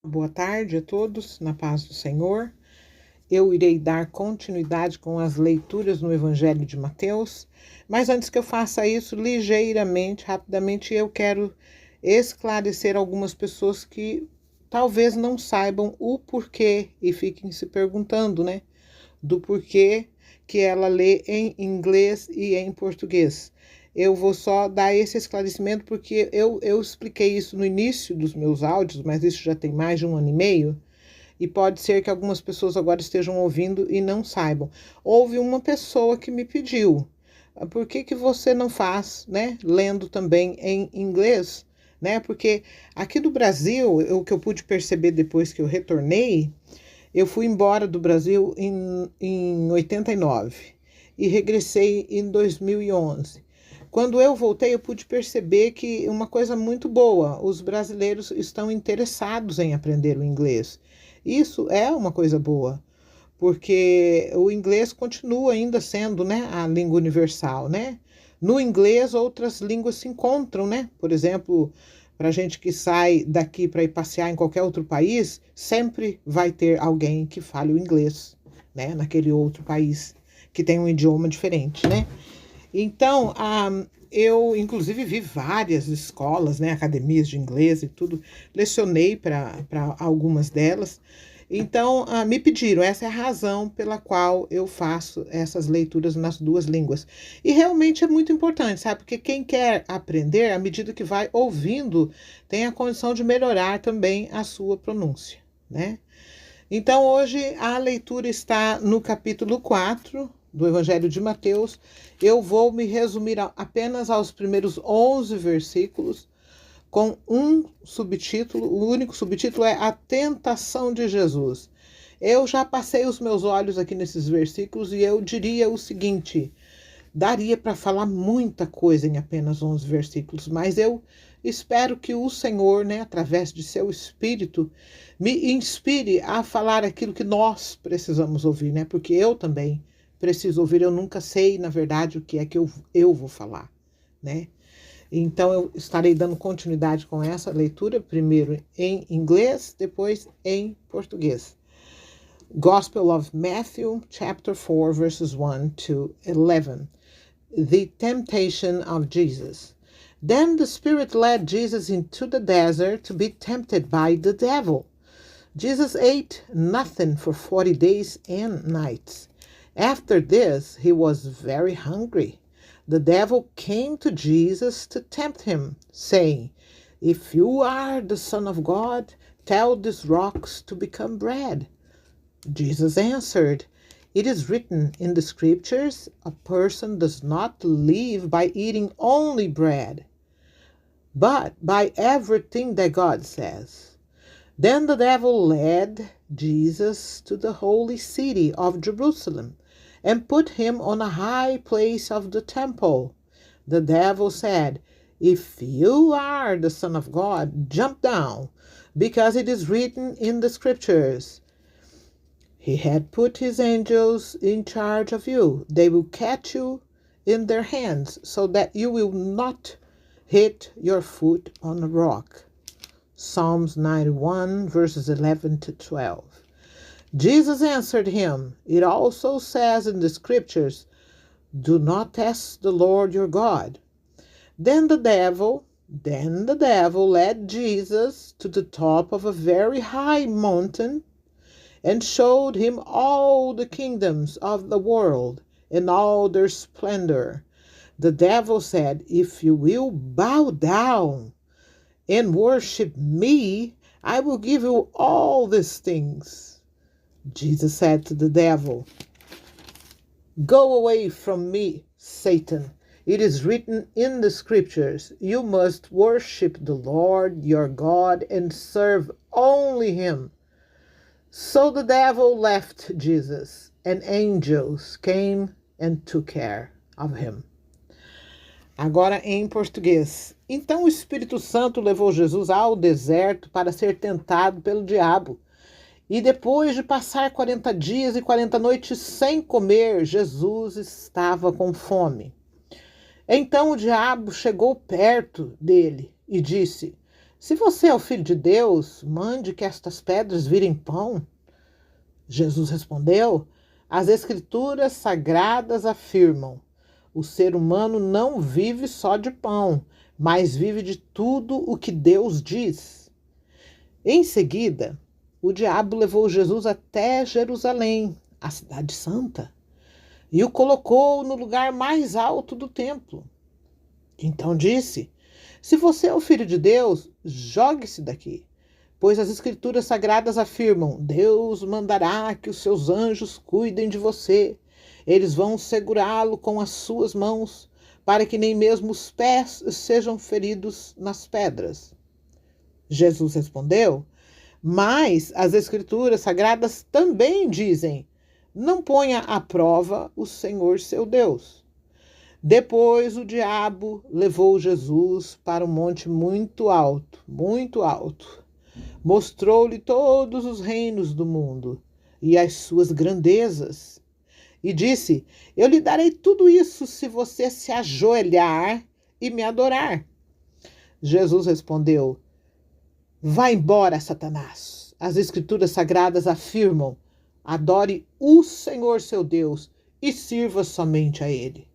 Boa tarde a todos, na paz do Senhor. Eu irei dar continuidade com as leituras no Evangelho de Mateus, mas antes que eu faça isso, ligeiramente, rapidamente, eu quero esclarecer algumas pessoas que talvez não saibam o porquê e fiquem se perguntando, né, do porquê que ela lê em inglês e em português. Eu vou só dar esse esclarecimento porque eu expliquei isso no início dos meus áudios, mas isso já tem mais de 1 ano e meio, e pode ser que algumas pessoas agora estejam ouvindo e não saibam. Houve uma pessoa que me pediu, por que você não faz, né, lendo também em inglês, né? Porque aqui do Brasil, o que eu pude perceber depois que eu retornei, eu fui embora do Brasil em 89 e regressei em 2011. Quando eu voltei, eu pude perceber que uma coisa muito boa, os brasileiros estão interessados em aprender o inglês. Isso é uma coisa boa, porque o inglês continua ainda sendo, né, a língua universal, né? No inglês, outras línguas se encontram, né? Por exemplo, para gente que sai daqui para ir passear em qualquer outro país, sempre vai ter alguém que fale o inglês, né? Naquele outro país que tem um idioma diferente, né? Então, eu inclusive vi várias escolas, né, academias de inglês e tudo, lecionei para algumas delas. Então, me pediram, essa é a razão pela qual eu faço essas leituras nas duas línguas. E realmente é muito importante, sabe? Porque quem quer aprender, à medida que vai ouvindo, tem a condição de melhorar também a sua pronúncia, né? Então, hoje a leitura está no capítulo 4 do Evangelho de Mateus. Eu vou me resumir apenas aos primeiros 11 versículos, com um subtítulo. O único subtítulo é A Tentação de Jesus. Eu já passei os meus olhos aqui nesses versículos e eu diria o seguinte: daria para falar muita coisa em apenas 11 versículos, mas eu espero que o Senhor, né, através de seu Espírito, me inspire a falar aquilo que nós precisamos ouvir, né? Porque eu também preciso ouvir, eu nunca sei, na verdade, o que é que eu vou falar, né? Então, eu estarei dando continuidade com essa leitura, primeiro em inglês, depois em português. Gospel of Matthew, chapter 4, verses 1 to 11. The temptation of Jesus. Then the Spirit led Jesus into the desert to be tempted by the devil. Jesus ate nothing for 40 days and nights. After this, he was very hungry. The devil came to Jesus to tempt him, saying, "If you are the Son of God, tell these rocks to become bread." Jesus answered, "It is written in the scriptures, a person does not live by eating only bread, but by everything that God says." Then the devil led Jesus to the holy city of Jerusalem and put him on a high place of the temple. The devil said, "If you are the Son of God, jump down, because it is written in the scriptures, He had put his angels in charge of you. They will catch you in their hands so that you will not hit your foot on a rock." Psalms 91, verses 11 to 12. Jesus answered him, "It also says in the scriptures, 'Do not test the Lord your God.'" Then the devil led Jesus to the top of a very high mountain and showed him all the kingdoms of the world and all their splendor. The devil said, "If you will bow down and worship me, I will give you all these things." Jesus said to the devil, "Go away from me, Satan. It is written in the scriptures, you must worship the Lord your God and serve only him." So the devil left Jesus, and angels came and took care of him. Agora em português. Então o Espírito Santo levou Jesus ao deserto para ser tentado pelo diabo. E depois de passar 40 dias e 40 noites sem comer, Jesus estava com fome. Então o diabo chegou perto dele e disse: Se você é o Filho de Deus, mande que estas pedras virem pão. Jesus respondeu: as Escrituras sagradas afirmam: o ser humano não vive só de pão, mas vive de tudo o que Deus diz. Em seguida, o diabo levou Jesus até Jerusalém, a cidade santa, e o colocou no lugar mais alto do templo. Então disse: se você é o Filho de Deus, jogue-se daqui, pois as Escrituras sagradas afirmam: Deus mandará que os seus anjos cuidem de você. Eles vão segurá-lo com as suas mãos, para que nem mesmo os pés sejam feridos nas pedras. Jesus respondeu: mas as Escrituras sagradas também dizem: não ponha à prova o Senhor seu Deus. Depois o diabo levou Jesus para um monte muito alto, muito alto. Mostrou-lhe todos os reinos do mundo e as suas grandezas. E disse: eu lhe darei tudo isso se você se ajoelhar e me adorar. Jesus respondeu: vá embora, Satanás. As Escrituras sagradas afirmam: adore o Senhor seu Deus e sirva somente a Ele.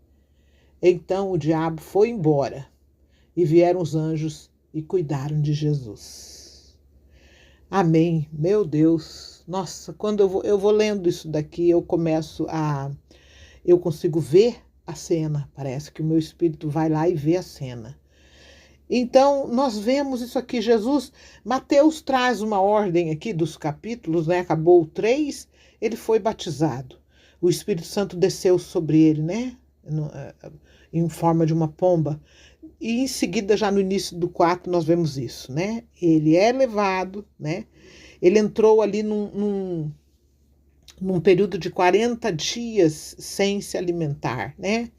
Então o diabo foi embora e vieram os anjos e cuidaram de Jesus. Amém. Meu Deus. Nossa, quando eu vou lendo isso daqui, eu consigo ver a cena. Parece que o meu espírito vai lá e vê a cena. Então, nós vemos isso aqui. Mateus traz uma ordem aqui dos capítulos, né? Acabou o 3, ele foi batizado. O Espírito Santo desceu sobre ele, né? Em forma de uma pomba. E em seguida, já no início do 4, nós vemos isso, né? Ele é levado, né? Ele entrou ali num período de 40 dias sem se alimentar, né?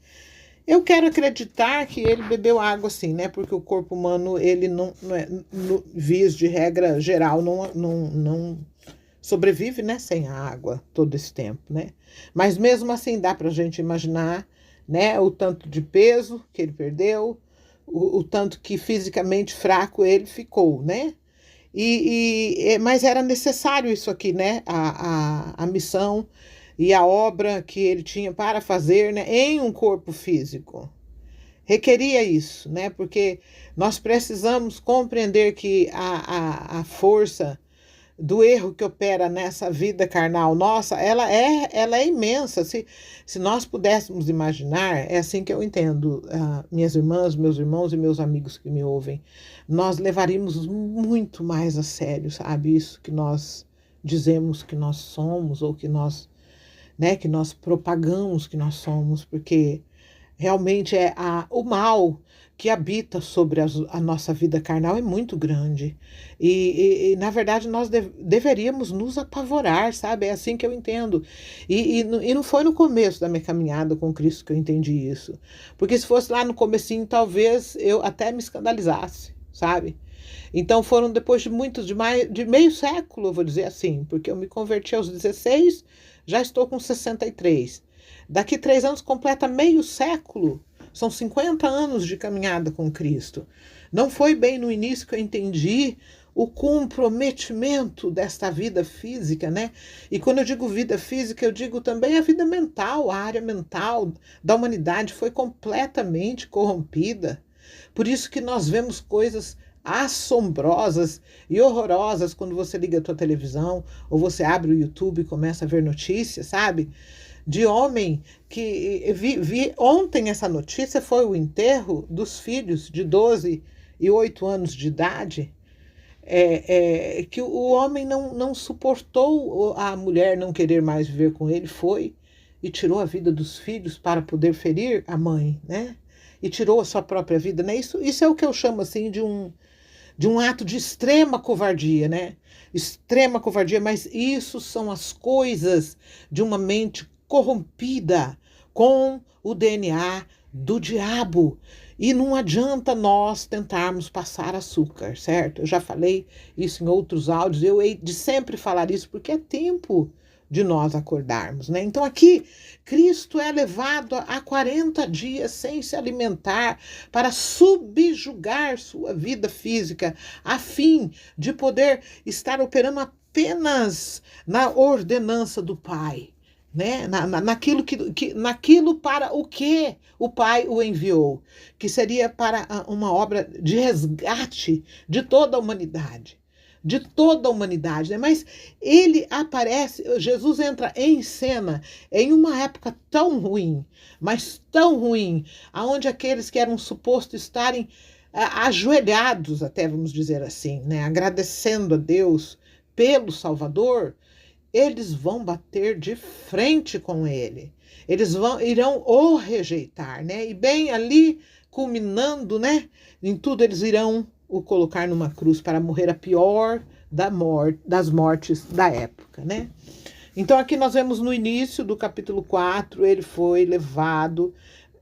Eu quero acreditar que ele bebeu água sim, né? Porque o corpo humano, ele não é, vias de regra geral, não sobrevive, né? Sem a água todo esse tempo, né? Mas mesmo assim dá pra gente imaginar, né? O tanto de peso que ele perdeu, o tanto que fisicamente fraco ele ficou, né? Mas era necessário isso aqui, né? A missão e a obra que ele tinha para fazer, né, em um corpo físico. Requeria isso, né? Porque nós precisamos compreender que a força do erro que opera nessa vida carnal nossa, ela é imensa. Se nós pudéssemos imaginar, é assim que eu entendo, minhas irmãs, meus irmãos e meus amigos que me ouvem, nós levaríamos muito mais a sério, sabe? Isso que nós dizemos que nós somos, ou que nós, né, que nós propagamos que nós somos, porque realmente o mal que habita sobre a nossa vida carnal é muito grande. Na verdade, nós deveríamos nos apavorar, sabe? É assim que eu entendo. E não foi no começo da minha caminhada com Cristo que eu entendi isso. Porque se fosse lá no comecinho, talvez eu até me escandalizasse, sabe? Então foram depois de meio século, eu vou dizer assim, porque eu me converti aos 16, já estou com 63. Daqui 3 anos completa meio século. São 50 anos de caminhada com Cristo. Não foi bem no início que eu entendi o comprometimento desta vida física, né? E quando eu digo vida física, eu digo também a vida mental, a área mental da humanidade foi completamente corrompida. Por isso que nós vemos coisas assombrosas e horrorosas quando você liga a tua televisão ou você abre o YouTube e começa a ver notícias, sabe? De homem que vi ontem essa notícia foi o enterro dos filhos de 12 e 8 anos de idade, que o homem não suportou a mulher não querer mais viver com ele, foi e tirou a vida dos filhos para poder ferir a mãe, né? E tirou a sua própria vida, né? Isso é o que eu chamo assim de um ato de extrema covardia, né? Extrema covardia, mas isso são as coisas de uma mente corrompida com o DNA do diabo. E não adianta nós tentarmos passar açúcar, certo? Eu já falei isso em outros áudios, eu hei de sempre falar isso, porque é tempo de nós acordarmos, né? Então aqui Cristo é levado a 40 dias sem se alimentar para subjugar sua vida física, a fim de poder estar operando apenas na ordenança do Pai, né? Naquilo para o que o Pai o enviou, que seria para uma obra de resgate de toda a humanidade. De toda a humanidade, né? Mas ele aparece, Jesus entra em cena em uma época tão ruim, mas tão ruim, aonde aqueles que eram supostos estarem ajoelhados, até vamos dizer assim, né? Agradecendo a Deus pelo Salvador, eles vão bater de frente com ele. Irão o rejeitar, né? E bem ali, culminando, né? Em tudo, eles irão o colocar numa cruz para morrer a pior das mortes da época, né? Então aqui nós vemos no início do capítulo 4, ele foi levado.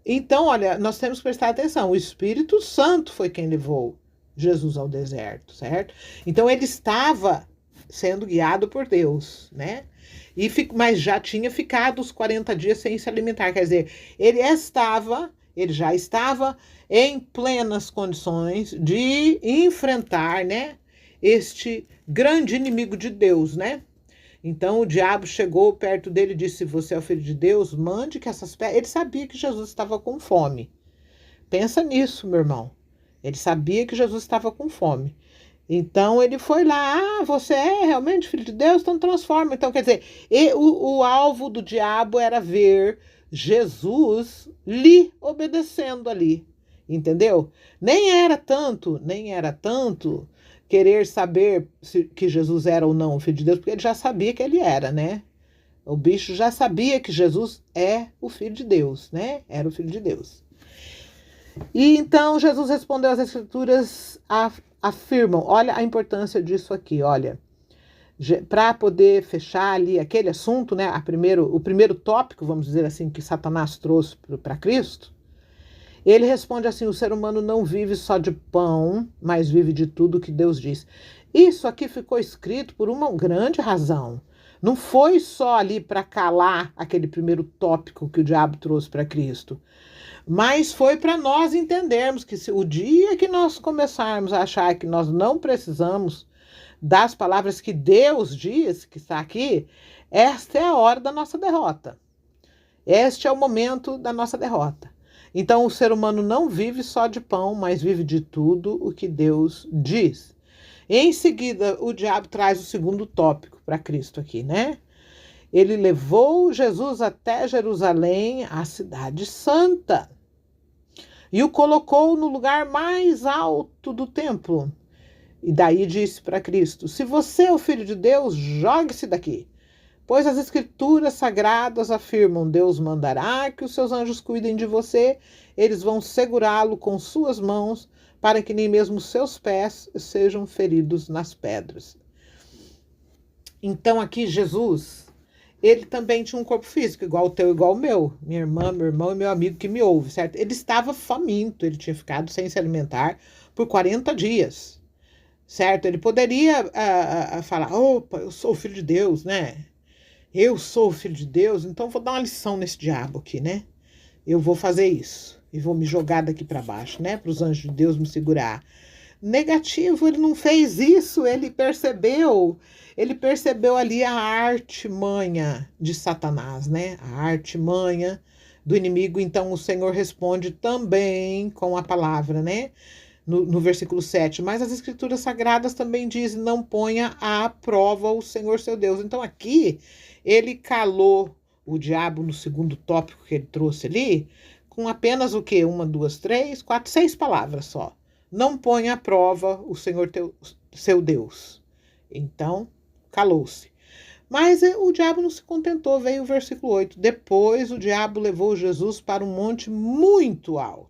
Então, olha, nós temos que prestar atenção, o Espírito Santo foi quem levou Jesus ao deserto, certo? Então ele estava sendo guiado por Deus, né? Mas já tinha ficado os 40 dias sem se alimentar, quer dizer, ele já estava em plenas condições de enfrentar, né, este grande inimigo de Deus, né? Então o diabo chegou perto dele e disse: se você é o filho de Deus, mande que essas pedras... Ele sabia que Jesus estava com fome. Pensa nisso, meu irmão. Ele sabia que Jesus estava com fome. Então ele foi lá: você é realmente filho de Deus? Então transforma. Então, quer dizer, o alvo do diabo era ver Jesus lhe obedecendo ali, entendeu? Nem era tanto querer saber que Jesus era ou não o Filho de Deus, porque ele já sabia que ele era, né? O bicho já sabia que Jesus é o Filho de Deus, né? Era o Filho de Deus. E então Jesus respondeu: as Escrituras afirmam, olha a importância disso aqui, olha, para poder fechar ali aquele assunto, né, o primeiro tópico, vamos dizer assim, que Satanás trouxe para Cristo, ele responde assim: o ser humano não vive só de pão, mas vive de tudo que Deus diz. Isso aqui ficou escrito por uma grande razão. Não foi só ali para calar aquele primeiro tópico que o diabo trouxe para Cristo, mas foi para nós entendermos que o dia que nós começarmos a achar que nós não precisamos das palavras que Deus diz, que está aqui, esta é a hora da nossa derrota. Este é o momento da nossa derrota. Então, o ser humano não vive só de pão, mas vive de tudo o que Deus diz. Em seguida, o diabo traz o segundo tópico para Cristo aqui, né? Ele levou Jesus até Jerusalém, a cidade santa, e o colocou no lugar mais alto do templo. E daí disse para Cristo: se você é o Filho de Deus, jogue-se daqui. Pois as Escrituras sagradas afirmam: Deus mandará que os seus anjos cuidem de você, eles vão segurá-lo com suas mãos, para que nem mesmo seus pés sejam feridos nas pedras. Então aqui Jesus, ele também tinha um corpo físico, igual o teu, igual o meu, minha irmã, meu irmão e meu amigo que me ouve, certo? Ele estava faminto, ele tinha ficado sem se alimentar por 40 dias, certo? Ele poderia falar: opa, eu sou o Filho de Deus, né? Eu sou o Filho de Deus, então vou dar uma lição nesse diabo aqui, né? Eu vou fazer isso e vou me jogar daqui para baixo, né? Para os anjos de Deus me segurar. Negativo, ele não fez isso, ele percebeu ali a artimanha de Satanás, né? A artimanha do inimigo. Então o Senhor responde também com a palavra, né? No versículo 7, mas as Escrituras Sagradas também dizem: não ponha à prova o Senhor seu Deus. Então aqui ele calou o diabo no segundo tópico que ele trouxe ali, com apenas o quê? 1, 2, 3, 4, 6 palavras só. Não ponha à prova o Senhor seu Deus. Então, calou-se. Mas o diabo não se contentou, veio o versículo 8. Depois o diabo levou Jesus para um monte muito alto.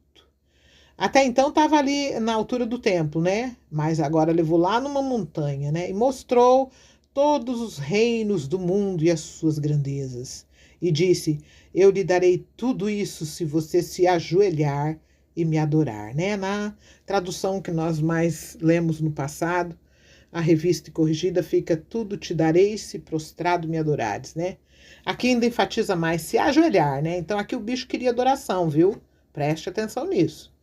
Até então estava ali na altura do templo, né? Mas agora levou lá numa montanha, né? E mostrou todos os reinos do mundo e as suas grandezas. E disse: eu lhe darei tudo isso se você se ajoelhar e me adorar, né? Na tradução que nós mais lemos no passado, a revista e corrigida fica: tudo te darei se prostrado me adorares, né? Aqui ainda enfatiza mais se ajoelhar, né? Então aqui o bicho queria adoração, viu? Preste atenção nisso.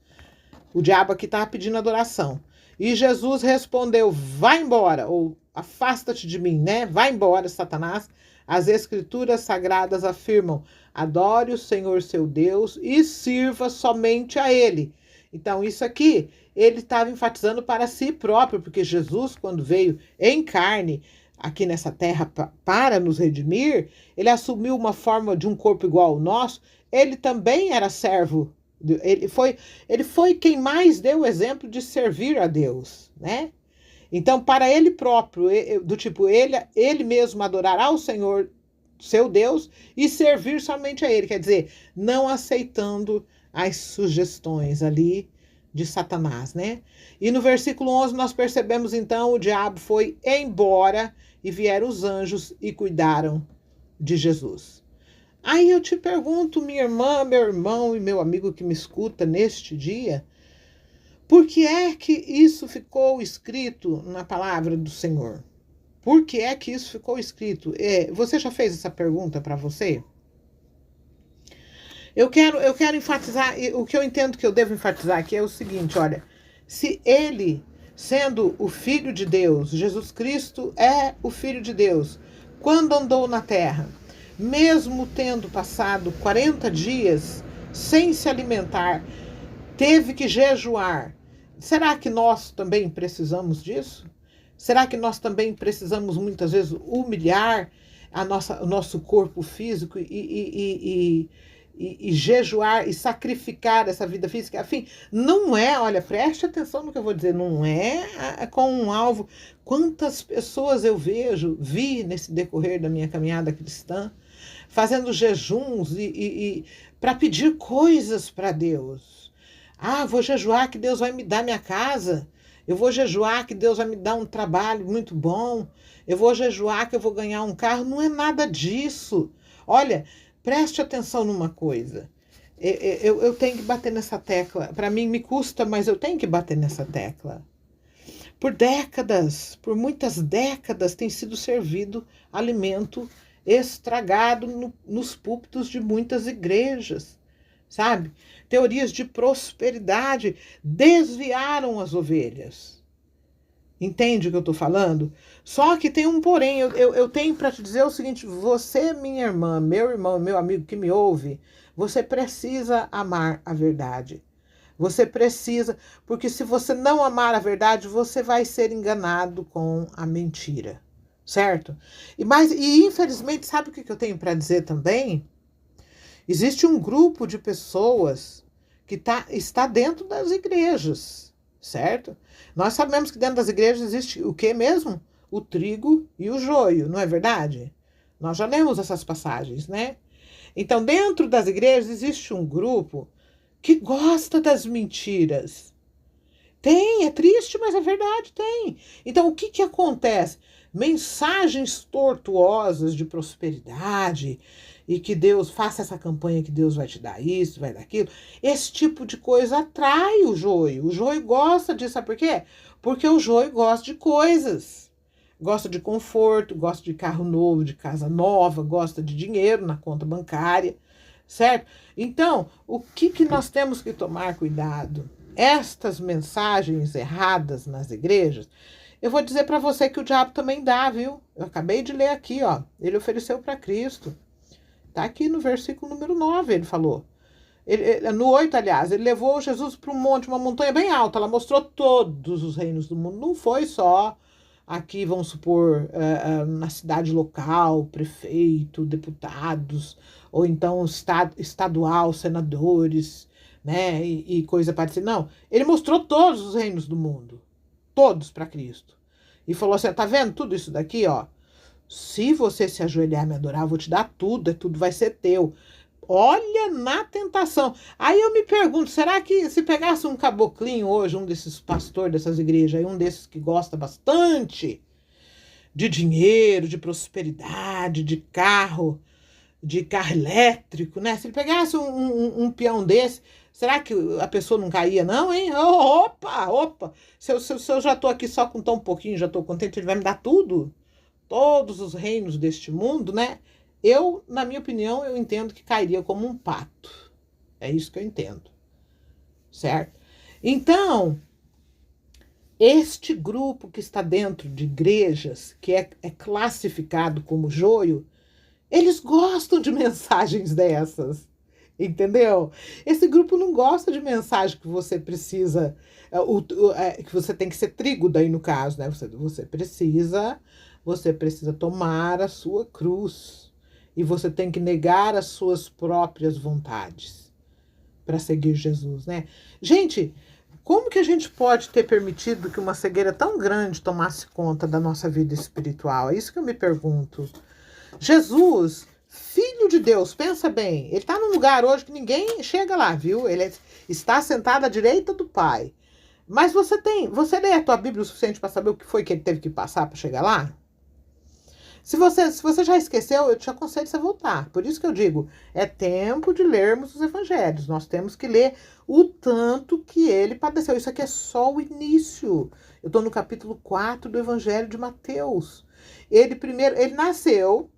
O diabo aqui estava pedindo adoração. E Jesus respondeu: vai embora, ou afasta-te de mim, né? Vai embora, Satanás. As escrituras sagradas afirmam: adore o Senhor seu Deus e sirva somente a Ele. Então, isso aqui, ele estava enfatizando para si próprio, porque Jesus, quando veio em carne aqui nessa terra para nos redimir, ele assumiu uma forma de um corpo igual ao nosso, ele também era servo. Ele foi quem mais deu o exemplo de servir a Deus, né? Então, para ele próprio, do tipo, ele mesmo adorará o Senhor, seu Deus, e servir somente a ele. Quer dizer, não aceitando as sugestões ali de Satanás, né? E no versículo 11 nós percebemos, então, o diabo foi embora e vieram os anjos e cuidaram de Jesus. Aí eu te pergunto, minha irmã, meu irmão e meu amigo que me escuta neste dia, por que é que isso ficou escrito na palavra do Senhor? Por que é que isso ficou escrito? Você já fez essa pergunta para você? Eu quero enfatizar, o que eu entendo que eu devo enfatizar aqui é o seguinte, olha, se ele, sendo o Filho de Deus, Jesus Cristo é o Filho de Deus, quando andou na terra, mesmo tendo passado 40 dias sem se alimentar, teve que jejuar, será que nós também precisamos disso? Será que nós também precisamos muitas vezes humilhar o nosso corpo físico e jejuar e sacrificar essa vida física? Enfim, não é, olha, preste atenção no que eu vou dizer, não é com um alvo. Quantas pessoas eu vi nesse decorrer da minha caminhada cristã, fazendo jejuns para pedir coisas para Deus. Vou jejuar que Deus vai me dar minha casa. Eu vou jejuar que Deus vai me dar um trabalho muito bom. Eu vou jejuar que eu vou ganhar um carro. Não é nada disso. Olha, preste atenção numa coisa. Eu tenho que bater nessa tecla. Para mim me custa, mas eu tenho que bater nessa tecla. Por décadas, por muitas décadas, tem sido servido alimento estragado nos púlpitos de muitas igrejas, sabe? Teorias de prosperidade desviaram as ovelhas. Entende o que eu estou falando? Só que tem um porém, eu tenho para te dizer o seguinte: você, minha irmã, meu irmão, meu amigo que me ouve, você precisa amar a verdade. Você precisa, porque se você não amar a verdade, você vai ser enganado com a mentira, certo? E infelizmente, sabe o que eu tenho para dizer também? Existe um grupo de pessoas que está dentro das igrejas, certo? Nós sabemos que dentro das igrejas existe o que mesmo? O trigo e o joio, não é verdade? Nós já lemos essas passagens, né? Então, dentro das igrejas existe um grupo que gosta das mentiras. Tem, é triste, mas é verdade, tem. Então, o que acontece? Mensagens tortuosas de prosperidade e que Deus faça essa campanha, que Deus vai te dar isso, vai dar aquilo. Esse tipo de coisa atrai o joio. O joio gosta disso, sabe por quê? Porque o joio gosta de coisas. Gosta de conforto, gosta de carro novo, de casa nova, gosta de dinheiro na conta bancária, certo? Então, o que nós temos que tomar cuidado? Estas mensagens erradas nas igrejas, eu vou dizer para você que o diabo também dá, viu? Eu acabei de ler aqui, ó. Ele ofereceu para Cristo. Tá aqui no versículo número 9, ele falou. No 8, aliás, ele levou Jesus para um monte, uma montanha bem alta. Ela mostrou todos os reinos do mundo. Não foi só aqui, vamos supor, na cidade local, prefeito, deputados, ou então estadual, senadores, né, e coisa parecida. Não, ele mostrou todos os reinos do mundo, todos para Cristo. E falou assim, tá vendo tudo isso daqui, ó? Se você se ajoelhar e me adorar, eu vou te dar tudo, tudo vai ser teu. Olha na tentação. Aí eu me pergunto, será que se pegasse um caboclinho hoje, um desses pastores dessas igrejas, um desses que gosta bastante de dinheiro, de prosperidade, de carro elétrico, né? Se ele pegasse um peão desse, Será que a pessoa não caía, não, hein? Opa! Se eu já estou aqui só com tão pouquinho, já estou contente, ele vai me dar tudo? Todos os reinos deste mundo, né? Eu, na minha opinião, eu entendo que cairia como um pato. É isso que eu entendo, certo? Então, este grupo que está dentro de igrejas, que é classificado como joio, eles gostam de mensagens dessas, entendeu? Esse grupo não gosta de mensagem que você precisa, que você tem que ser trigo daí no caso, né? Você precisa tomar a sua cruz e você tem que negar as suas próprias vontades para seguir Jesus, né? Gente, como que a gente pode ter permitido que uma cegueira tão grande tomasse conta da nossa vida espiritual? É isso que eu me pergunto. Jesus, filho de Deus, pensa bem, ele está num lugar hoje que ninguém chega lá, viu? Está sentado à direita do Pai. Mas você lê a tua Bíblia o suficiente para saber o que foi que ele teve que passar para chegar lá? Se você já esqueceu, eu te aconselho a você voltar. Por isso que eu digo, é tempo de lermos os evangelhos. Nós temos que ler o tanto que ele padeceu. Isso aqui é só o início. Eu estou no capítulo 4 do Evangelho de Mateus. Ele nasceu,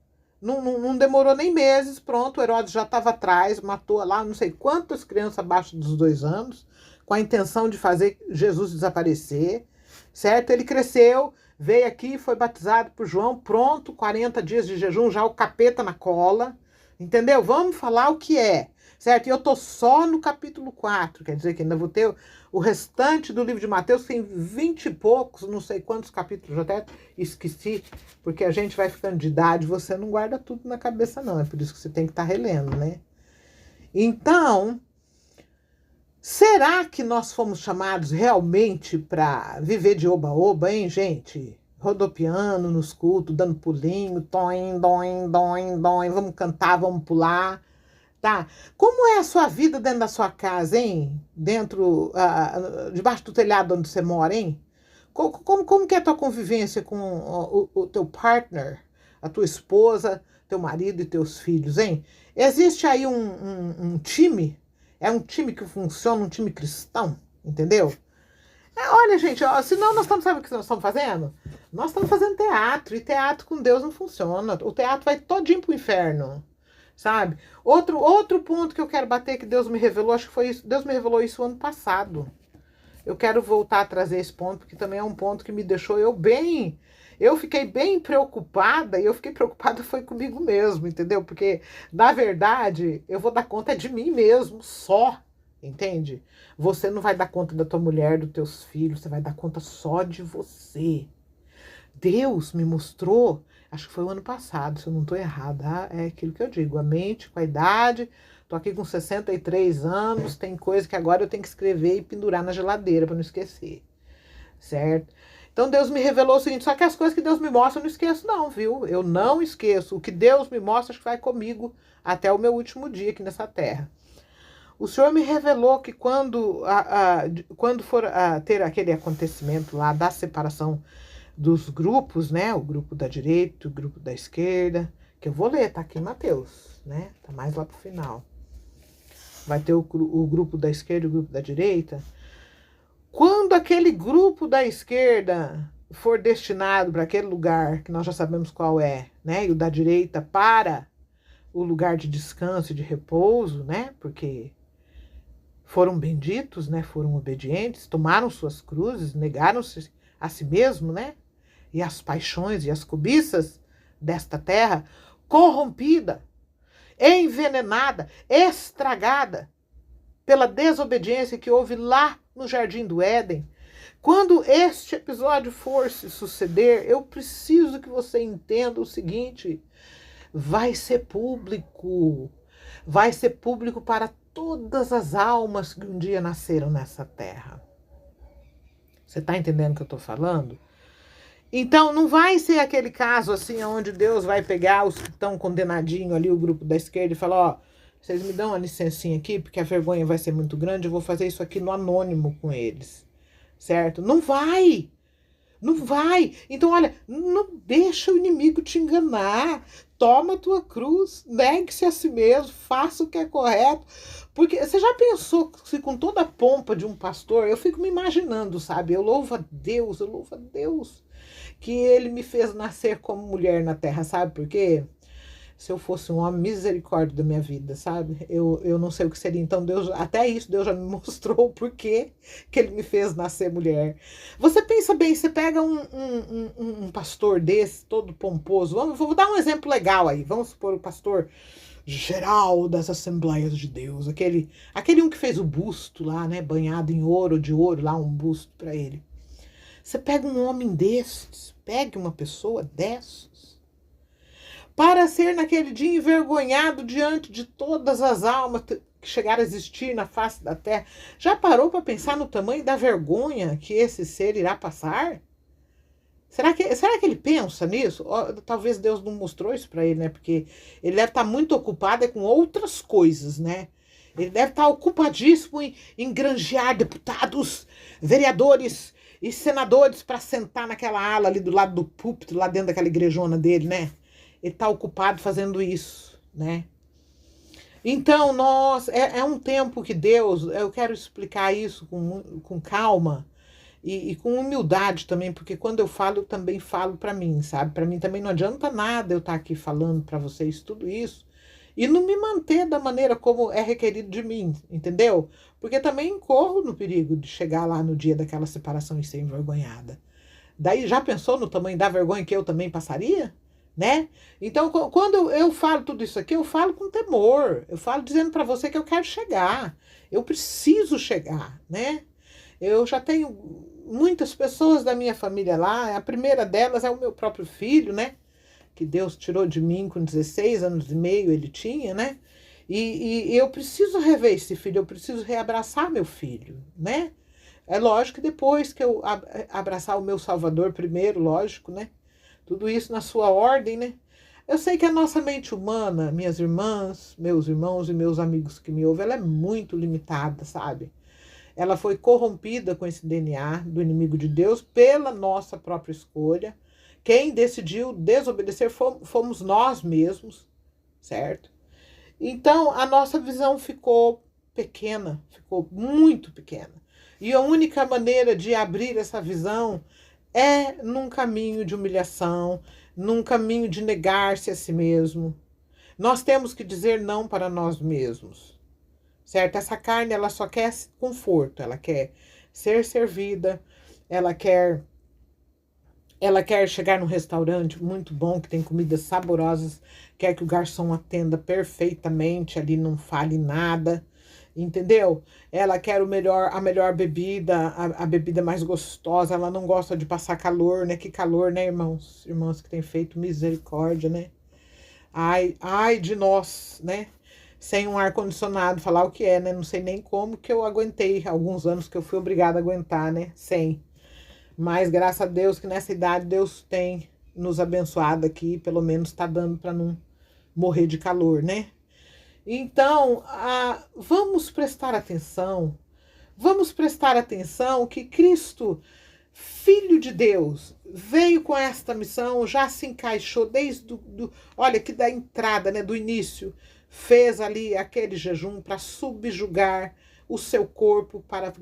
não demorou nem meses, pronto, Herodes já estava atrás, matou lá não sei quantas crianças abaixo dos 2 anos, com a intenção de fazer Jesus desaparecer, certo? Ele cresceu, veio aqui, foi batizado por João, pronto, 40 dias de jejum, já o capeta na cola, entendeu? Vamos falar o que é, certo? E eu tô só no capítulo 4, quer dizer que ainda vou ter o restante do livro de Mateus, tem 20 e poucos, não sei quantos capítulos, eu até esqueci, porque a gente vai ficando de idade, você não guarda tudo na cabeça não, é por isso que você tem que estar relendo, né? Então, será que nós fomos chamados realmente para viver de oba-oba, hein, gente? Rodopiando nos cultos, dando pulinho, toim, doim, doim, doim, vamos cantar, vamos pular, tá? Como é a sua vida dentro da sua casa, hein? Debaixo do telhado onde você mora, hein? Como que é a tua convivência com o teu partner, a tua esposa, teu marido e teus filhos, hein? Existe aí um time? É um time que funciona, um time cristão, entendeu? Olha, gente, senão sabe o que nós estamos fazendo? Nós estamos fazendo teatro, e teatro com Deus não funciona. O teatro vai todinho pro inferno, sabe? Outro ponto que eu quero bater, que Deus me revelou, acho que foi isso, Deus me revelou isso ano passado. Eu quero voltar a trazer esse ponto, porque também é um ponto que me deixou eu fiquei bem preocupada, e eu fiquei preocupada foi comigo mesmo, entendeu? Porque, na verdade, eu vou dar conta de mim mesmo, só, entende? Você não vai dar conta da tua mulher, dos teus filhos, você vai dar conta só de você. Deus me mostrou, acho que foi o ano passado, se eu não estou errada, é aquilo que eu digo, a mente com a idade, estou aqui com 63 anos, tem coisa que agora eu tenho que escrever e pendurar na geladeira para não esquecer, certo? Então Deus me revelou o seguinte, só que as coisas que Deus me mostra eu não esqueço não, viu? Eu não esqueço. O que Deus me mostra, acho que vai comigo até o meu último dia aqui nessa terra. O Senhor me revelou que quando for ter aquele acontecimento lá da separação dos grupos, né? O grupo da direita, o grupo da esquerda, que eu vou ler, tá aqui em Mateus, né? Tá mais lá pro final. Vai ter o grupo da esquerda e o grupo da direita. Quando aquele grupo da esquerda for destinado para aquele lugar, que nós já sabemos qual é, né? E o da direita para o lugar de descanso e de repouso, né? Porque foram benditos, né? Foram obedientes, tomaram suas cruzes, negaram-se a si mesmo, né? E as paixões e as cobiças desta terra, corrompida, envenenada, estragada pela desobediência que houve lá no Jardim do Éden. Quando este episódio for se suceder, eu preciso que você entenda o seguinte, vai ser público para todas as almas que um dia nasceram nessa terra. Você está entendendo o que eu estou falando? Então, não vai ser aquele caso assim, onde Deus vai pegar os que estão condenadinhos ali, o grupo da esquerda, e falar, ó, vocês me dão uma licencinha aqui, porque a vergonha vai ser muito grande, eu vou fazer isso aqui no anônimo com eles, certo? Não vai! Não vai. Então, olha, não deixa o inimigo te enganar. Toma a tua cruz, negue-se a si mesmo, faça o que é correto. Porque você já pensou se com toda a pompa de um pastor, eu fico me imaginando, sabe? Eu louvo a Deus que ele me fez nascer como mulher na terra, sabe por quê? Se eu fosse um homem, misericórdia da minha vida, sabe? Eu não sei o que seria. Então, Deus, até isso, Deus já me mostrou o porquê que ele me fez nascer mulher. Você pensa bem, você pega um pastor desse, todo pomposo. Vou dar um exemplo legal aí. Vamos supor o pastor geral das Assembleias de Deus, aquele um que fez o busto lá, né? Banhado em ouro, de ouro, lá um busto para ele. Você pega um homem desses, pegue uma pessoa dessas, para ser naquele dia envergonhado diante de todas as almas que chegaram a existir na face da terra. Já parou para pensar no tamanho da vergonha que esse ser irá passar? Será que ele pensa nisso? Talvez Deus não mostrou isso para ele, né? Porque ele deve estar muito ocupado com outras coisas, né? Ele deve estar ocupadíssimo em granjear deputados, vereadores e senadores para sentar naquela ala ali do lado do púlpito, lá dentro daquela igrejona dele, né? Ele está ocupado fazendo isso, né? Então, é um tempo que Deus, eu quero explicar isso com calma e com humildade também, porque quando eu falo, eu também falo para mim, sabe? Para mim também não adianta nada eu estar aqui falando para vocês tudo isso e não me manter da maneira como é requerido de mim, entendeu? Porque também corro no perigo de chegar lá no dia daquela separação e ser envergonhada. Daí já pensou no tamanho da vergonha que eu também passaria? Né? Então, quando eu falo tudo isso aqui, eu falo com temor. Eu falo dizendo para você que eu quero chegar. Eu preciso chegar, né? Eu já tenho muitas pessoas da minha família lá. A primeira delas é o meu próprio filho, né? Que Deus tirou de mim com 16 anos e meio, ele tinha, né? E eu preciso rever esse filho, eu preciso reabraçar meu filho, né? É lógico que depois que eu abraçar o meu Salvador primeiro, lógico, né? Tudo isso na sua ordem, né? Eu sei que a nossa mente humana, minhas irmãs, meus irmãos e meus amigos que me ouvem, ela é muito limitada, sabe? Ela foi corrompida com esse DNA do inimigo de Deus pela nossa própria escolha. Quem decidiu desobedecer fomos nós mesmos, certo? Então, a nossa visão ficou pequena, ficou muito pequena. E a única maneira de abrir essa visão é num caminho de humilhação, num caminho de negar-se a si mesmo. Nós temos que dizer não para nós mesmos, certo? Essa carne, ela só quer conforto, ela quer ser servida, ela quer chegar num restaurante muito bom, que tem comidas saborosas, quer que o garçom atenda perfeitamente, ali não fale nada, entendeu? Ela quer a melhor bebida, a bebida mais gostosa, ela não gosta de passar calor, né? Que calor, né, irmãos? Irmãos que têm feito misericórdia, né? Ai de nós, né? Sem um ar-condicionado, falar o que é, né? Não sei nem como que eu aguentei alguns anos que eu fui obrigada a aguentar, né? Sem. Mas graças a Deus que nessa idade Deus tem nos abençoado aqui, pelo menos está dando para não morrer de calor, né? Então, vamos prestar atenção que Cristo, Filho de Deus, veio com esta missão, já se encaixou desde olha, que da entrada, né, do início, fez ali aquele jejum para subjugar o seu corpo, para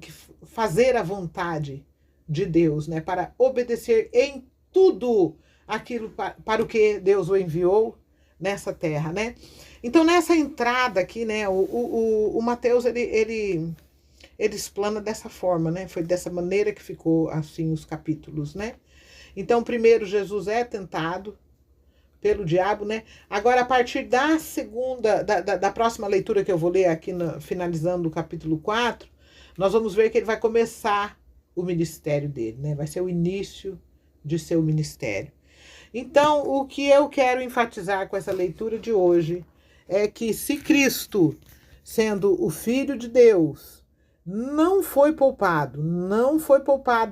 fazer a vontade de Deus, né, para obedecer em tudo aquilo para o que Deus o enviou nessa terra, né? Então, nessa entrada aqui, né, o Mateus, ele explana dessa forma, né? Foi dessa maneira que ficou, assim, os capítulos, né? Então, primeiro, Jesus é tentado pelo diabo, né? Agora, a partir da segunda, da próxima leitura que eu vou ler aqui, finalizando o capítulo 4, nós vamos ver que ele vai começar o ministério dele, né? Vai ser o início de seu ministério. Então, o que eu quero enfatizar com essa leitura de hoje é que se Cristo, sendo o Filho de Deus, não foi poupado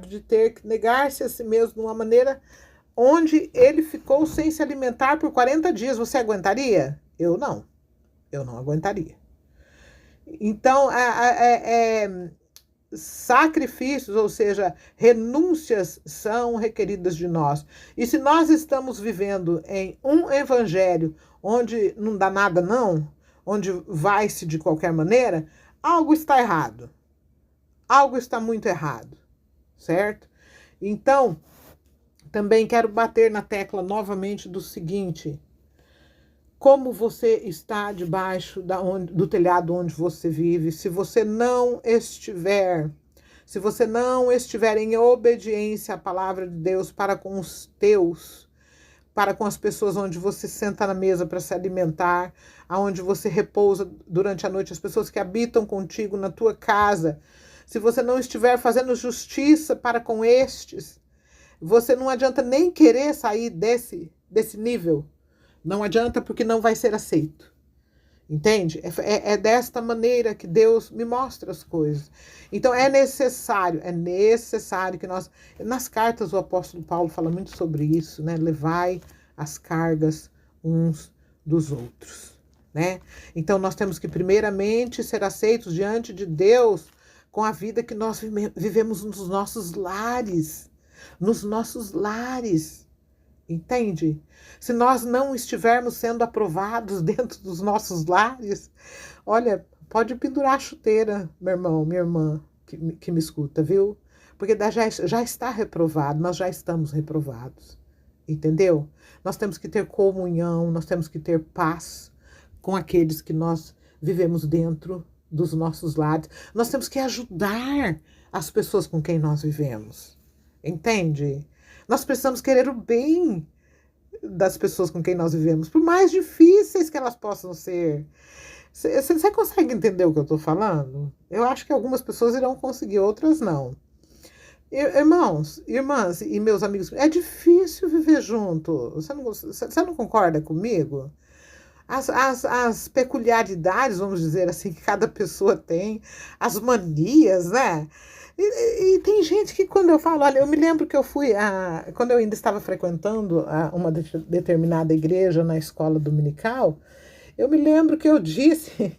de ter que negar-se a si mesmo de uma maneira onde ele ficou sem se alimentar por 40 dias. Você aguentaria? Eu não aguentaria. Então, sacrifícios, ou seja, renúncias são requeridas de nós. E se nós estamos vivendo em um evangelho onde não dá nada não, onde vai-se de qualquer maneira, algo está errado. Algo está muito errado, certo? Então, também quero bater na tecla novamente do seguinte: como você está debaixo do telhado onde você vive, se você não estiver em obediência à palavra de Deus para com os teus, para com as pessoas onde você senta na mesa para se alimentar, aonde você repousa durante a noite, as pessoas que habitam contigo na tua casa, se você não estiver fazendo justiça para com estes, você não adianta nem querer sair desse nível. Não adianta, porque não vai ser aceito. Entende? É desta maneira que Deus me mostra as coisas. Então é necessário que nós... Nas cartas o apóstolo Paulo fala muito sobre isso, né? Levai as cargas uns dos outros, né? Então nós temos que primeiramente ser aceitos diante de Deus com a vida que nós vivemos nos nossos lares. Nos nossos lares. Entende? Se nós não estivermos sendo aprovados dentro dos nossos lares, olha, pode pendurar a chuteira, meu irmão, minha irmã, que me escuta, viu? Porque já está reprovado, nós já estamos reprovados. Entendeu? Nós temos que ter comunhão, nós temos que ter paz com aqueles que nós vivemos dentro dos nossos lares. Nós temos que ajudar as pessoas com quem nós vivemos. Entende? Nós precisamos querer o bem das pessoas com quem nós vivemos, por mais difíceis que elas possam ser. Você consegue entender o que eu estou falando? Eu acho que algumas pessoas irão conseguir, outras não. Irmãos, irmãs e meus amigos, é difícil viver junto. Você não concorda comigo? As peculiaridades, vamos dizer assim, que cada pessoa tem, as manias, né? E tem gente que, quando eu falo, olha, eu me lembro que eu fui, quando eu ainda estava frequentando uma determinada igreja na escola dominical, eu me lembro que eu disse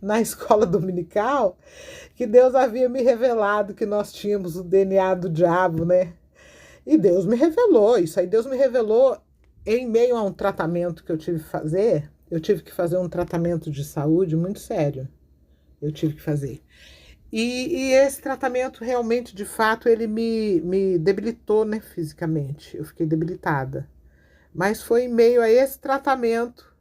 na escola dominical que Deus havia me revelado que nós tínhamos o DNA do diabo, né? E Deus me revelou isso aí, Deus me revelou em meio a um tratamento que eu tive que fazer. Eu tive que fazer um tratamento de saúde muito sério. Eu tive que fazer. E esse tratamento realmente, de fato, ele me debilitou, né, fisicamente. Eu fiquei debilitada. Mas foi em meio a esse tratamento,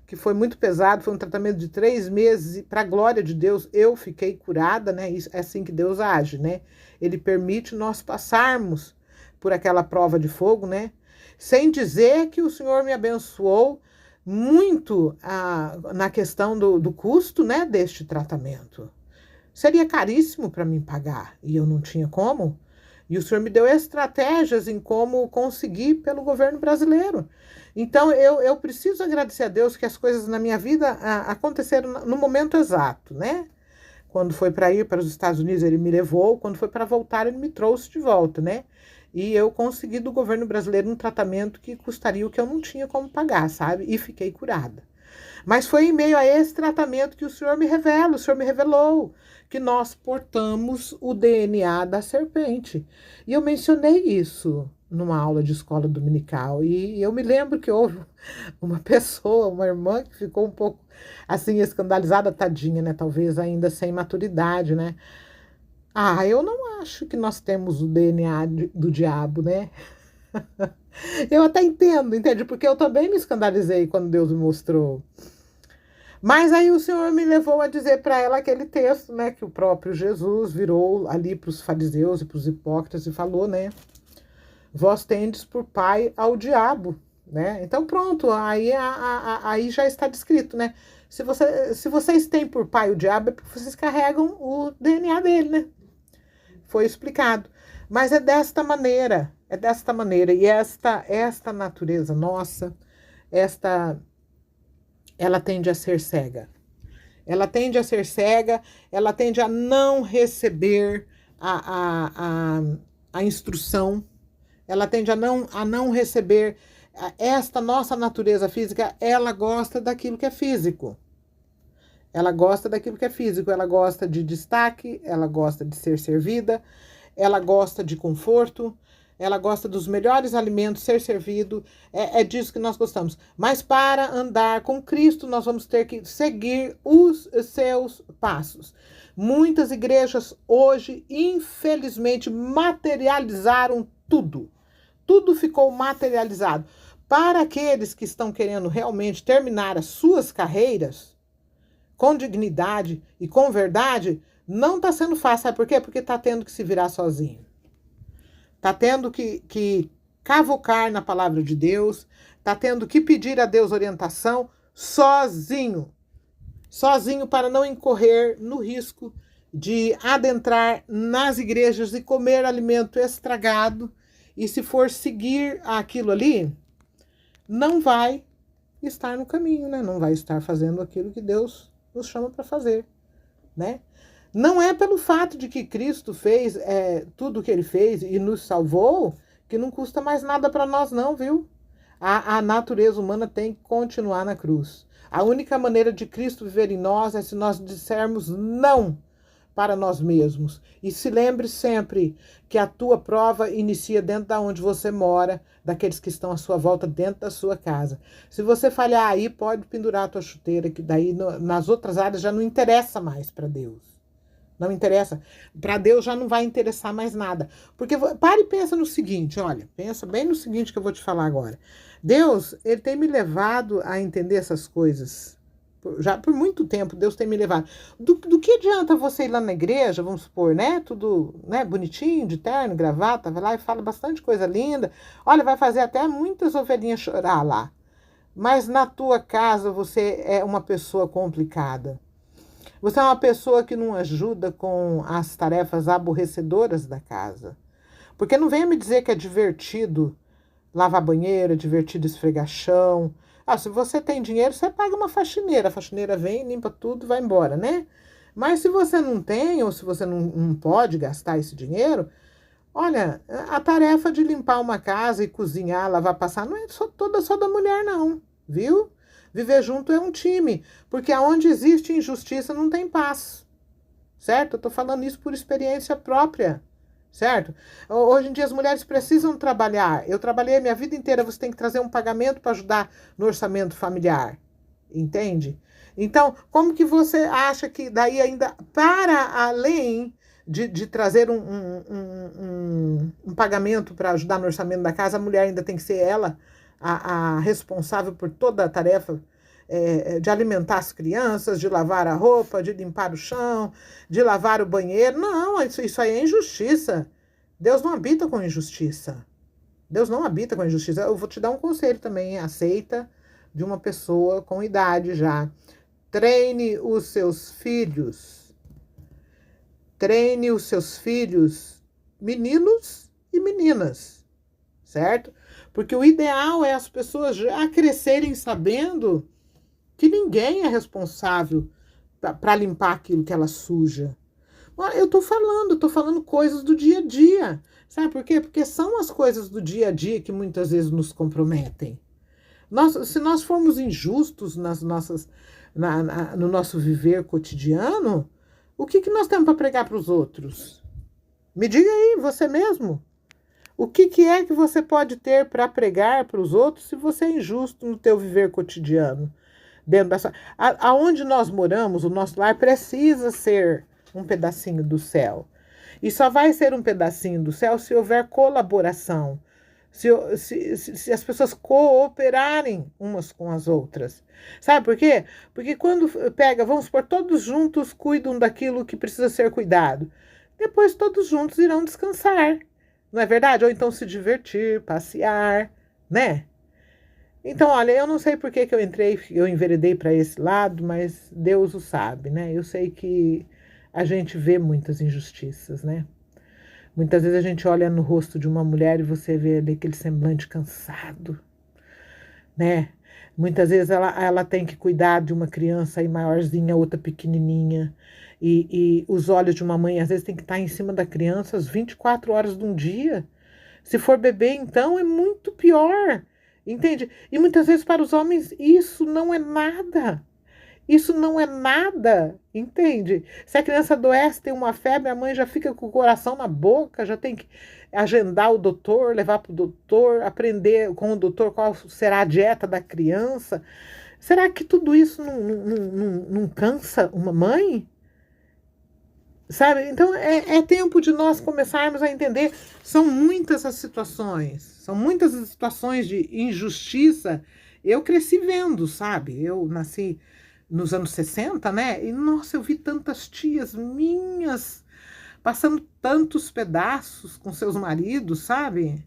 que foi muito pesado, foi um tratamento de 3 meses, e para a glória de Deus, eu fiquei curada, né? Isso, é assim que Deus age, né? Ele permite nós passarmos por aquela prova de fogo, né? Sem dizer que o Senhor me abençoou muito na questão do custo, né, deste tratamento. Seria caríssimo para mim pagar, e eu não tinha como. E o Senhor me deu estratégias em como conseguir pelo governo brasileiro. Então, eu preciso agradecer a Deus que as coisas na minha vida aconteceram no momento exato, né? Quando foi para ir para os Estados Unidos, ele me levou. Quando foi para voltar, ele me trouxe de volta, né? E eu consegui do governo brasileiro um tratamento que custaria o que eu não tinha como pagar, sabe? E fiquei curada. Mas foi em meio a esse tratamento que o Senhor me revelou que nós portamos o DNA da serpente. E eu mencionei isso numa aula de escola dominical. E eu me lembro que houve uma pessoa, uma irmã, que ficou um pouco assim escandalizada, tadinha, né? Talvez ainda sem maturidade, né? Eu não acho que nós temos o DNA do diabo, né? Eu até entende? Porque eu também me escandalizei quando Deus me mostrou. Mas aí o Senhor me levou a dizer para ela aquele texto, né, que o próprio Jesus virou ali para os fariseus e para os hipócritas e falou, né, vós tendes por pai ao diabo, né? Então pronto, aí já está descrito, né? Se vocês têm por pai o diabo, é porque vocês carregam o DNA dele, né? Foi explicado. Mas é desta maneira. E esta natureza nossa, ela tende a ser cega. Ela tende a não receber a instrução, ela tende a não receber. Esta nossa natureza física, ela gosta daquilo que é físico. Ela gosta daquilo que é físico, ela gosta de destaque, ela gosta de ser servida, ela gosta de conforto, ela gosta dos melhores alimentos, ser servido, é disso que nós gostamos. Mas para andar com Cristo, nós vamos ter que seguir os seus passos. Muitas igrejas hoje, infelizmente, materializaram tudo. Tudo ficou materializado. Para aqueles que estão querendo realmente terminar as suas carreiras com dignidade e com verdade, não está sendo fácil. Sabe por quê? Porque está tendo que se virar sozinho. Está tendo que cavocar na palavra de Deus, está tendo que pedir a Deus orientação sozinho. Sozinho para não incorrer no risco de adentrar nas igrejas e comer alimento estragado. E se for seguir aquilo ali, não vai estar no caminho, né? Não vai estar fazendo aquilo que Deus nos chama para fazer, né? Não é pelo fato de que Cristo fez tudo o que ele fez e nos salvou, que não custa mais nada para nós não, viu? A natureza humana tem que continuar na cruz. A única maneira de Cristo viver em nós é se nós dissermos não para nós mesmos. E se lembre sempre que a tua prova inicia dentro da onde você mora, daqueles que estão à sua volta dentro da sua casa. Se você falhar aí, pode pendurar a tua chuteira, que daí nas outras áreas já não interessa mais para Deus. Não interessa. Para Deus já não vai interessar mais nada. Porque pare e pensa no seguinte, olha, pensa bem no seguinte que eu vou te falar agora. Deus, ele tem me levado a entender essas coisas. Já por muito tempo, Deus tem me levado. Do que adianta você ir lá na igreja, vamos supor, né? Tudo, né, bonitinho, de terno, gravata, vai lá e fala bastante coisa linda. Olha, vai fazer até muitas ovelhinhas chorar lá. Mas na tua casa você é uma pessoa complicada. Você é uma pessoa que não ajuda com as tarefas aborrecedoras da casa. Porque não venha me dizer que é divertido lavar banheiro, é divertido esfregar chão. Ah, se você tem dinheiro, você paga uma faxineira. A faxineira vem, limpa tudo e vai embora, né? Mas se você não tem, ou se você não pode gastar esse dinheiro, olha, a tarefa de limpar uma casa e cozinhar, lavar, passar, não é toda só da mulher, não, viu? Viver junto é um time, porque aonde existe injustiça não tem paz, certo? Eu estou falando isso por experiência própria, certo? Hoje em dia as mulheres precisam trabalhar. Eu trabalhei a minha vida inteira, você tem que trazer um pagamento para ajudar no orçamento familiar, entende? Então, como que você acha que daí ainda, para além de trazer um pagamento para ajudar no orçamento da casa, a mulher ainda tem que ser ela a responsável por toda a tarefa de alimentar as crianças, de lavar a roupa, de limpar o chão, de lavar o banheiro. Não, isso aí é injustiça. Deus não habita com injustiça. Deus não habita com injustiça. Eu vou te dar um conselho também, aceita, de uma pessoa com idade já. Treine os seus filhos. Treine os seus filhos, meninos e meninas, certo? Porque o ideal é as pessoas já crescerem sabendo que ninguém é responsável para limpar aquilo que ela suja. Eu estou falando coisas do dia a dia. Sabe por quê? Porque são as coisas do dia a dia que muitas vezes nos comprometem. Se nós formos injustos no nosso viver cotidiano, o que nós temos para pregar para os outros? Me diga aí, você mesmo. O que é que você pode ter para pregar para os outros se você é injusto no teu viver cotidiano? Aonde nós moramos, o nosso lar precisa ser um pedacinho do céu. E só vai ser um pedacinho do céu se houver colaboração, se as pessoas cooperarem umas com as outras. Sabe por quê? Porque quando vamos supor, todos juntos cuidam daquilo que precisa ser cuidado. Depois todos juntos irão descansar. Não é verdade? Ou então se divertir, passear, né? Então, olha, eu não sei por que eu enveredei para esse lado, mas Deus o sabe, né? Eu sei que a gente vê muitas injustiças, né? Muitas vezes a gente olha no rosto de uma mulher e você vê ali aquele semblante cansado, né? Muitas vezes ela tem que cuidar de uma criança aí maiorzinha, outra pequenininha. E os olhos de uma mãe, às vezes, tem que estar em cima da criança às 24 horas de um dia. Se for bebê, então, é muito pior. Entende? E muitas vezes para os homens isso não é nada. Isso não é nada, entende? Se a criança adoece, tem uma febre, a mãe já fica com o coração na boca, já tem que agendar o doutor, levar para o doutor, aprender com o doutor qual será a dieta da criança. Será que tudo isso não cansa uma mãe? Sabe? Então é tempo de nós começarmos a entender. São muitas as situações, são muitas as situações de injustiça. Eu cresci vendo, sabe? Eu nasci nos anos 60, né? E nossa, eu vi tantas tias minhas passando tantos pedaços com seus maridos, sabe?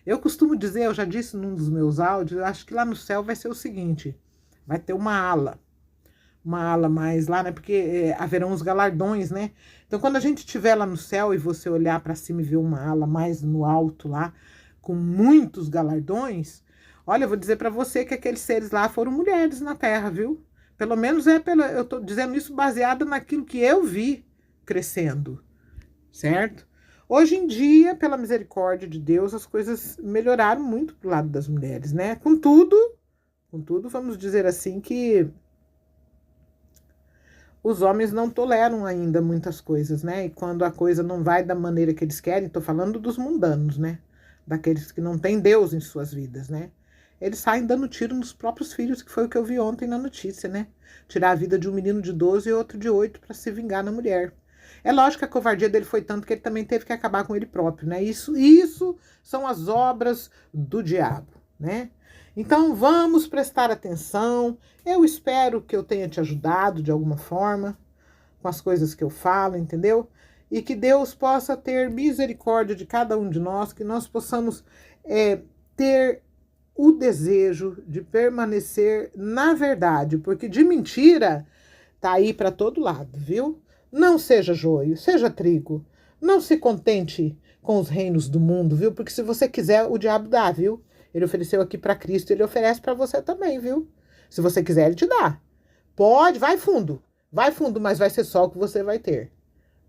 Eu costumo dizer, eu já disse num dos meus áudios, eu acho que lá no céu vai ser o seguinte: vai ter uma ala mais lá, né? Porque haverão os galardões, né? Então, quando a gente estiver lá no céu e você olhar para cima e ver uma ala mais no alto lá, com muitos galardões, olha, eu vou dizer para você que aqueles seres lá foram mulheres na Terra, viu? Pelo menos eu estou dizendo isso baseado naquilo que eu vi crescendo, certo? Hoje em dia, pela misericórdia de Deus, as coisas melhoraram muito pro lado das mulheres, né? Contudo, vamos dizer assim que os homens não toleram ainda muitas coisas, né? E quando a coisa não vai da maneira que eles querem, estou falando dos mundanos, né? Daqueles que não têm Deus em suas vidas, né? Eles saem dando tiro nos próprios filhos, que foi o que eu vi ontem na notícia, né? Tirar a vida de um menino de 12 e outro de 8 para se vingar na mulher. É lógico que a covardia dele foi tanto que ele também teve que acabar com ele próprio, né? Isso são as obras do diabo, né? Então vamos prestar atenção. Eu espero que eu tenha te ajudado de alguma forma com as coisas que eu falo, entendeu? E que Deus possa ter misericórdia de cada um de nós, que nós possamos ter o desejo de permanecer na verdade, porque de mentira tá aí para todo lado, viu? Não seja joio, seja trigo. Não se contente com os reinos do mundo, viu? Porque se você quiser, o diabo dá, viu? Ele ofereceu aqui para Cristo, ele oferece para você também, viu? Se você quiser, ele te dá. Pode, vai fundo, mas vai ser só o que você vai ter,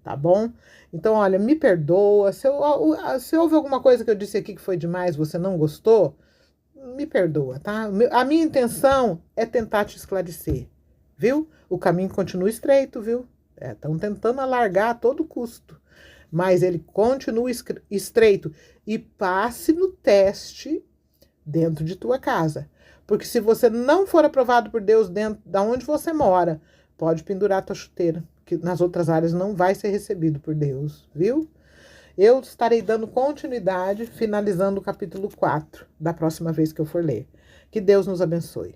tá bom? Então, olha, me perdoa. Se houve alguma coisa que eu disse aqui que foi demais, você não gostou, me perdoa, tá? A minha intenção é tentar te esclarecer, viu? O caminho continua estreito, viu? Estão tentando alargar a todo custo, mas ele continua estreito. E passe no teste dentro de tua casa. Porque se você não for aprovado por Deus dentro da onde você mora, pode pendurar tua chuteira, que nas outras áreas não vai ser recebido por Deus, viu? Eu estarei dando continuidade, finalizando o capítulo 4 da próxima vez que eu for ler. Que Deus nos abençoe.